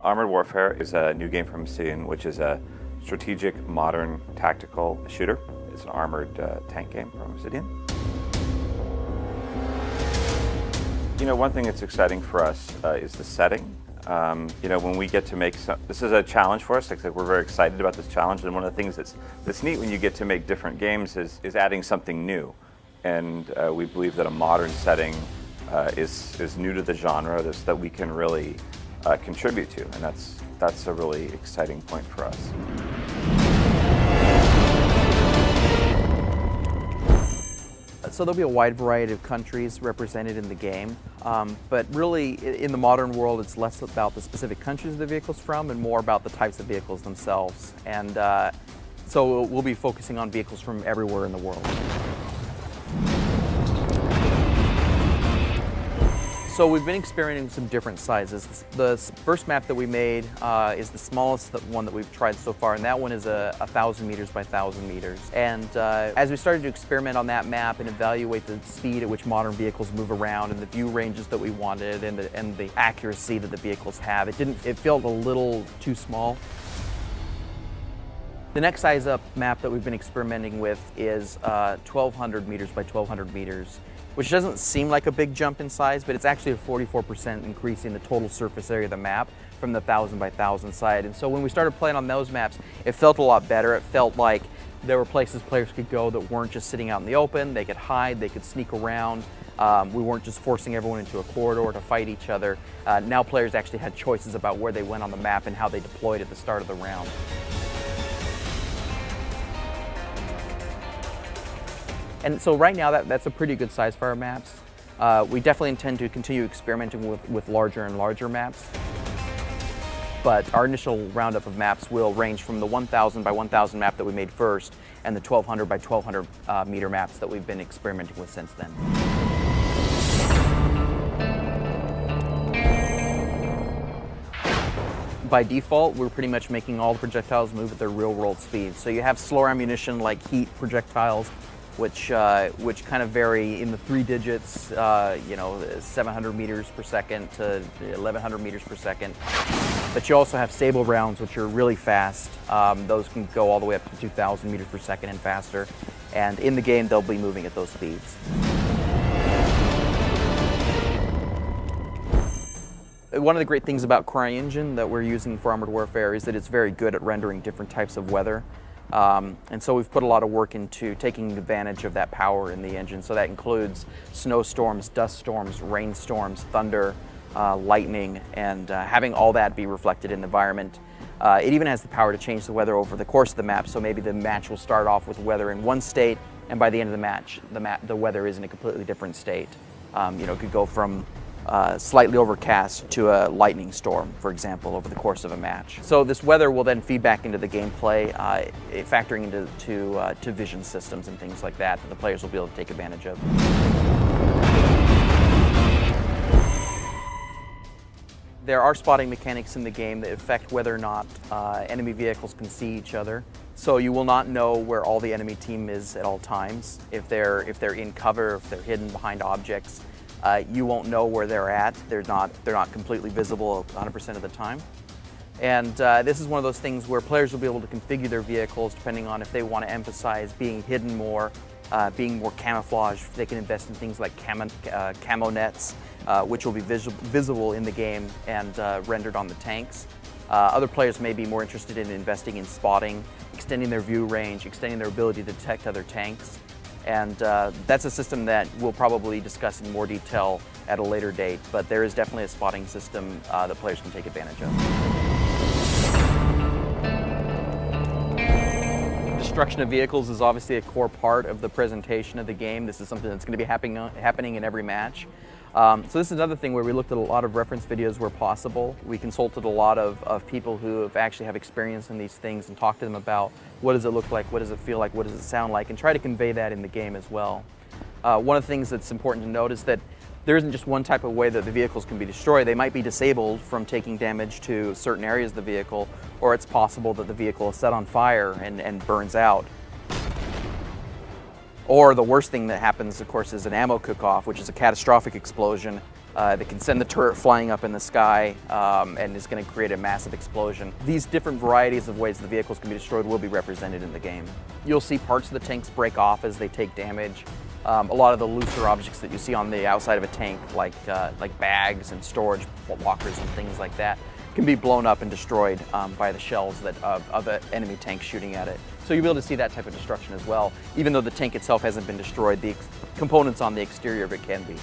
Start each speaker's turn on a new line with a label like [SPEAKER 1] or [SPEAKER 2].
[SPEAKER 1] Armored Warfare is a new game from Obsidian, which is a strategic, modern, tactical shooter. It's an armored tank game from Obsidian. You know, one thing that's exciting for us is the setting. You know, when we get to make this is a challenge for us. Like, we're very excited about this challenge, and one of the things that's neat when you get to make different games is adding something new. And we believe that a modern setting is new to the genre that we can really contribute to, and that's a really exciting point for us.
[SPEAKER 2] So there'll be a wide variety of countries represented in the game, but really in the modern world it's less about the specific countries the vehicle's from and more about the types of vehicles themselves. And so we'll be focusing on vehicles from everywhere in the world. So we've been experimenting with some different sizes. The first map that we made is the smallest one that we've tried so far, and that one is 1,000 meters by 1,000 meters. And as we started to experiment on that map and evaluate the speed at which modern vehicles move around and the view ranges that we wanted and the accuracy that the vehicles have, it felt a little too small. The next size up map that we've been experimenting with is 1,200 meters by 1,200 meters. Which doesn't seem like a big jump in size, but it's actually a 44% increase in the total surface area of the map from the 1,000 by 1,000 side. And so when we started playing on those maps, it felt a lot better. It felt like there were places players could go that weren't just sitting out in the open. They could hide, they could sneak around. We weren't just forcing everyone into a corridor to fight each other. Now players actually had choices about where they went on the map and how they deployed at the start of the round. And so right now that's a pretty good size for our maps. We definitely intend to continue experimenting with larger and larger maps. But our initial roundup of maps will range from the 1,000 by 1,000 map that we made first and the 1,200 by 1,200 meter maps that we've been experimenting with since then. By default, we're pretty much making all the projectiles move at their real-world speed. So you have slower ammunition like heat projectiles, which kind of vary in the 3 digits, you know, 700 meters per second to 1,100 meters per second. But you also have stable rounds, which are really fast. Those can go all the way up to 2,000 meters per second and faster. And in the game, they'll be moving at those speeds. One of the great things about CryEngine that we're using for Armored Warfare is that it's very good at rendering different types of weather. And so we've put a lot of work into taking advantage of that power in the engine. So that includes snowstorms, dust storms, rainstorms, thunder, lightning, and having all that be reflected in the environment. It even has the power to change the weather over the course of the map. So maybe the match will start off with weather in one state, and by the end of the match, the weather is in a completely different state. You know, it could go from slightly overcast to a lightning storm, for example, over the course of a match. So this weather will then feed back into the gameplay, factoring into vision systems and things like that the players will be able to take advantage of. There are spotting mechanics in the game that affect whether or not enemy vehicles can see each other. So you will not know where all the enemy team is at all times. If they're in cover, if they're hidden behind objects, you won't know where they're at. They're not completely visible 100% of the time. And this is one of those things where players will be able to configure their vehicles depending on if they want to emphasize being hidden more, being more camouflaged. They can invest in things like camo nets, which will be visible in the game and rendered on the tanks. Other players may be more interested in investing in spotting, extending their view range, extending their ability to detect other tanks. And that's a system that we'll probably discuss in more detail at a later date, but there is definitely a spotting system that players can take advantage of. Destruction of vehicles is obviously a core part of the presentation of the game. This is something that's going to be happening in every match. So this is another thing where we looked at a lot of reference videos where possible. We consulted a lot of people who actually have experience in these things and talked to them about what does it look like, what does it feel like, what does it sound like, and try to convey that in the game as well. One of the things that's important to note is that there isn't just one type of way that the vehicles can be destroyed. They might be disabled from taking damage to certain areas of the vehicle, or it's possible that the vehicle is set on fire and burns out. Or the worst thing that happens, of course, is an ammo cook-off, which is a catastrophic explosion that can send the turret flying up in the sky and is going to create a massive explosion. These different varieties of ways the vehicles can be destroyed will be represented in the game. You'll see parts of the tanks break off as they take damage. A lot of the looser objects that you see on the outside of a tank, like bags and storage lockers and things like that, can be blown up and destroyed by the shells of an enemy tank shooting at it. So you'll be able to see that type of destruction as well. Even though the tank itself hasn't been destroyed, the components on the exterior of it can be.